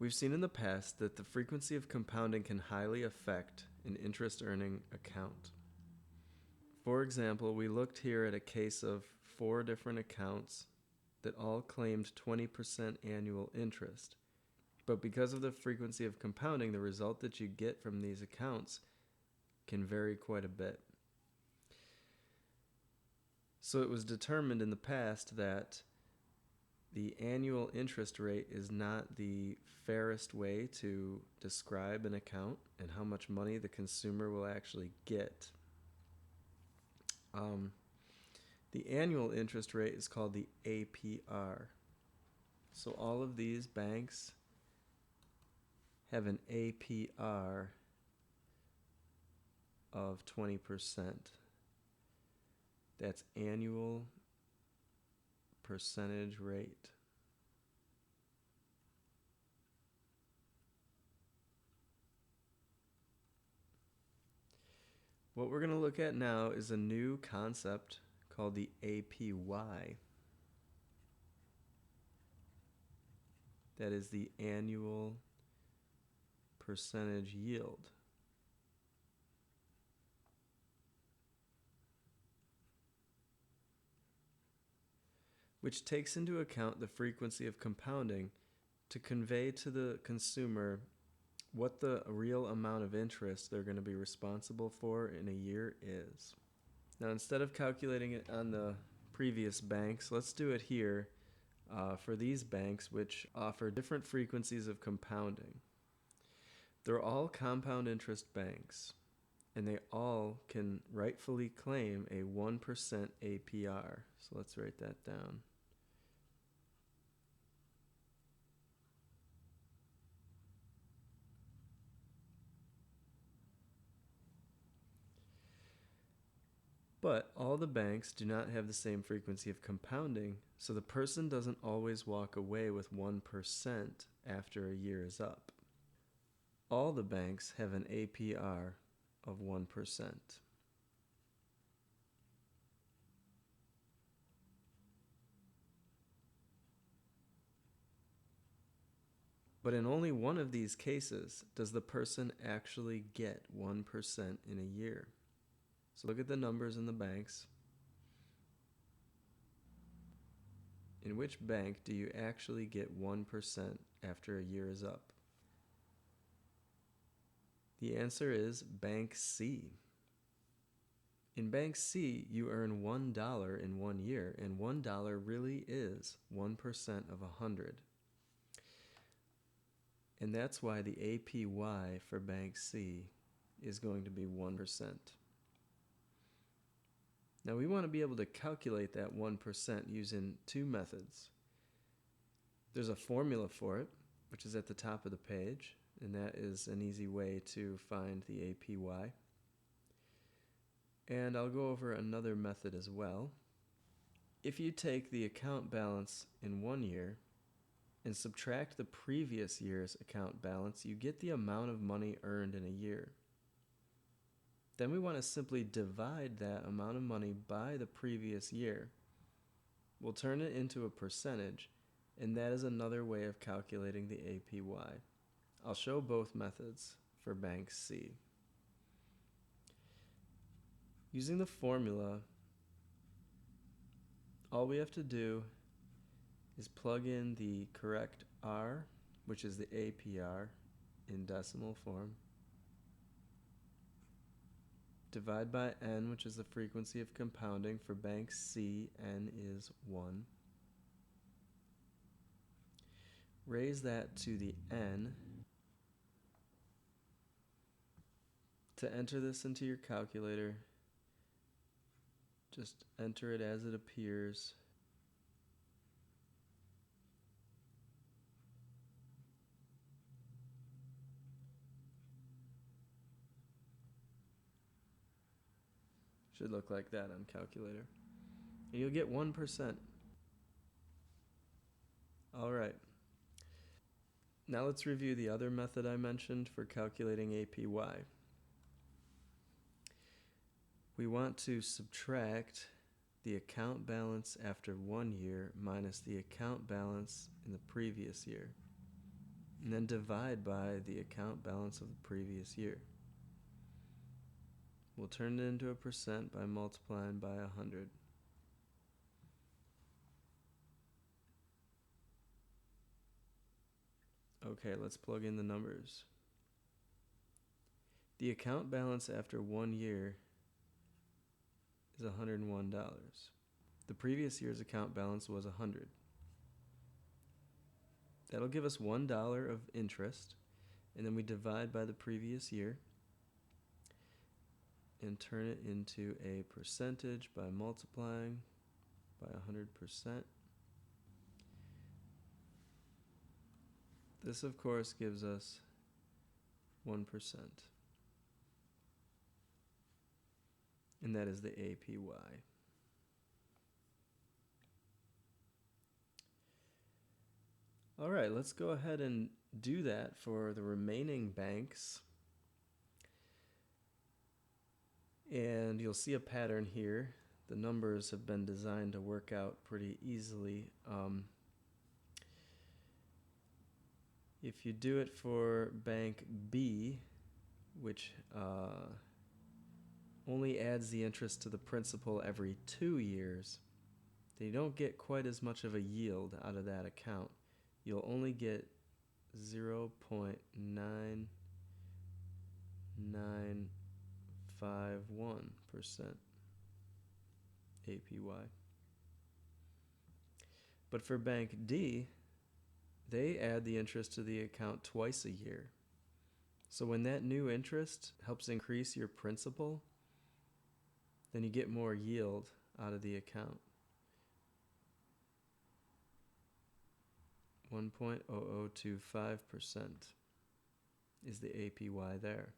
We've seen in the past that the frequency of compounding can highly affect an interest-earning account. For example, we looked here at a case of 4 different accounts that all claimed 20% annual interest. But because of the frequency of compounding, the result that you get from these accounts can vary quite a bit. So it was determined in the past that the annual interest rate is not the fairest way to describe an account and how much money the consumer will actually get. The annual interest rate is called the APR. So all of these banks have an APR of 20%. That's annual percentage rate. What we're going to look at now is a new concept called the APY. That is the annual percentage yield. Which takes into account the frequency of compounding to convey to the consumer what the real amount of interest they're going to be responsible for in a year is. Now, instead of calculating it on the previous banks, let's do it here for these banks which offer different frequencies of compounding. They're all compound interest banks, and they all can rightfully claim a 1% APR. So let's write that down. But all the banks do not have the same frequency of compounding, so the person doesn't always walk away with 1% after a year is up. All the banks have an APR of 1%. But in only one of these cases does the person actually get 1% in a year. So look at the numbers in the banks. In which bank do you actually get 1% after a year is up? The answer is Bank C. In Bank C, you earn $1 in 1 year, and $1 really is 1% of 100. And that's why the APY for Bank C is going to be 1%. Now we want to be able to calculate that 1% using 2 methods. There's a formula for it, which is at the top of the page, and that is an easy way to find the APY. And I'll go over another method as well. If you take the account balance in 1 year and subtract the previous year's account balance, you get the amount of money earned in a year. Then we want to simply divide that amount of money by the previous year. We'll turn it into a percentage, and that is another way of calculating the APY. I'll show both methods for Bank C. Using the formula, all we have to do is plug in the correct R, which is the APR, in decimal form. Divide by N, which is the frequency of compounding. For Bank C, N is 1. Raise that to the N. To enter this into your calculator, just enter it as it appears. Should look like that on calculator. And you'll get 1%. Alright. Now let's review the other method I mentioned for calculating APY. We want to subtract the account balance after 1 year minus the account balance in the previous year. and then divide by the account balance of the previous year. We'll turn it into a percent by multiplying by 100. Okay, let's plug in the numbers. The account balance after 1 year is $101. The previous year's account balance was $100. That'll give us $1 of interest, and then we divide by the previous year and turn it into a percentage by multiplying by 100%. This, of course, gives us 1%. And that is the APY. All right, let's go ahead and do that for the remaining banks. And you'll see a pattern here. The numbers have been designed to work out pretty easily. If you do it for Bank B, which only adds the interest to the principal every 2 years, then you don't get quite as much of a yield out of that account. You'll only get 0.9951% APY. But for Bank D, they add the interest to the account twice a year. So when that new interest helps increase your principal, then you get more yield out of the account. 1.0025% is the APY there.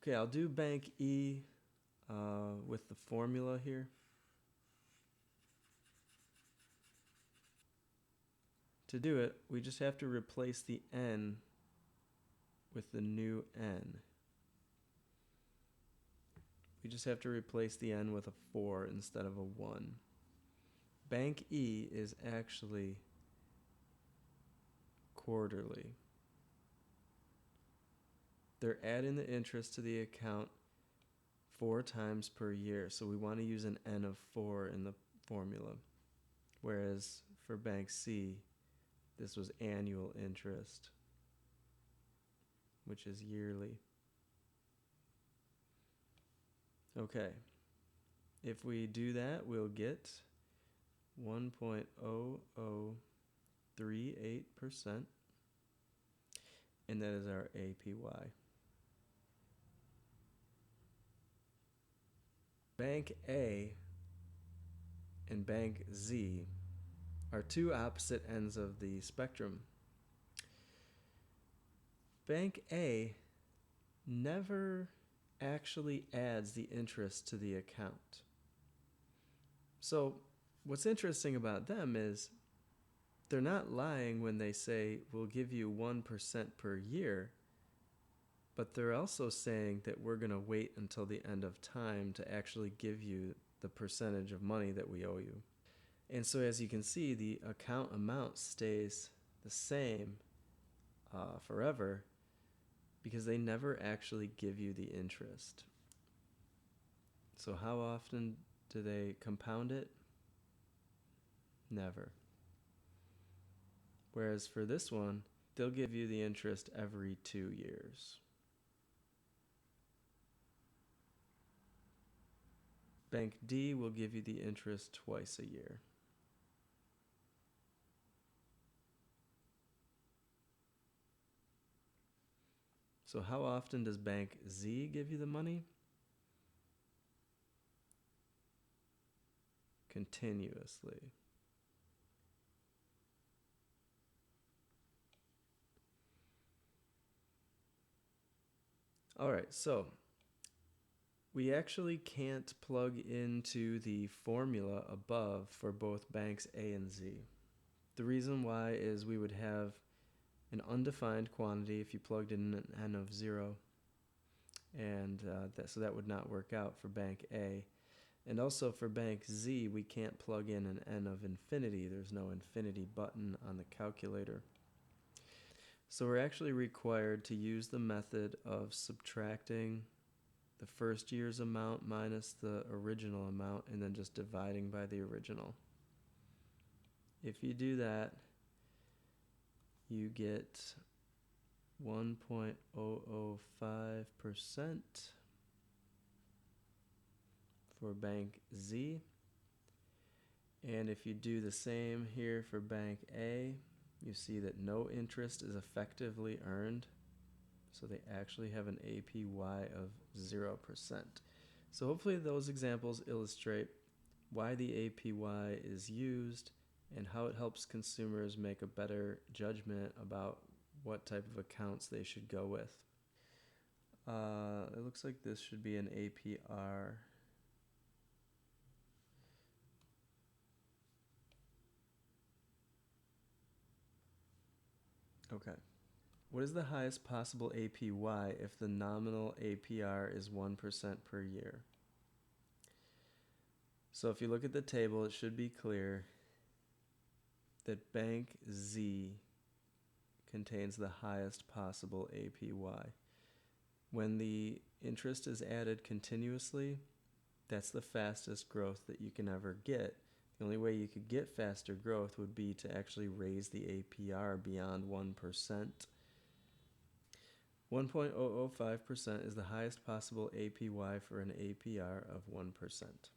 Okay, I'll do Bank E with the formula here. To do it, we just have to replace the N with the new N. We just have to replace the N with a 4 instead of a 1. Bank E is actually quarterly. They're adding the interest to the account 4 times per year, so we want to use an N of 4 in the formula. Whereas for Bank C, this was annual interest, which is yearly. Okay, if we do that, we'll get 1.0038%, and that is our APY. Bank A and Bank Z are two opposite ends of the spectrum. Bank A never actually adds the interest to the account. So what's interesting about them is they're not lying when they say we'll give you 1% per year, but they're also saying that we're going to wait until the end of time to actually give you the percentage of money that we owe you. And so as you can see, the account amount stays the same forever because they never actually give you the interest. So how often do they compound it? Never. Whereas for this one, they'll give you the interest every 2 years. Bank D will give you the interest twice a year. So how often does Bank Z give you the money? Continuously. All right, so we actually can't plug into the formula above for both banks A and Z. The reason why is we would have an undefined quantity if you plugged in an N of 0, and so that would not work out for Bank A. And also for bank Z, we can't plug in an n of infinity. There's no infinity button on the calculator. So we're actually required to use the method of subtracting the first year's amount minus the original amount and then just dividing by the original. If you do that, you get 1.005% for bank Z. And if you do the same here for bank A, you see that no interest is effectively earned. So they actually have an APY of 0%. So hopefully those examples illustrate why the APY is used and how it helps consumers make a better judgment about what type of accounts they should go with. It looks like this should be an APR. Okay. What is the highest possible APY if the nominal APR is 1% per year? So if you look at the table, it should be clear that bank Z contains the highest possible APY. When the interest is added continuously, that's the fastest growth that you can ever get. The only way you could get faster growth would be to actually raise the APR beyond 1%. 1.005% is the highest possible APY for an APR of 1%.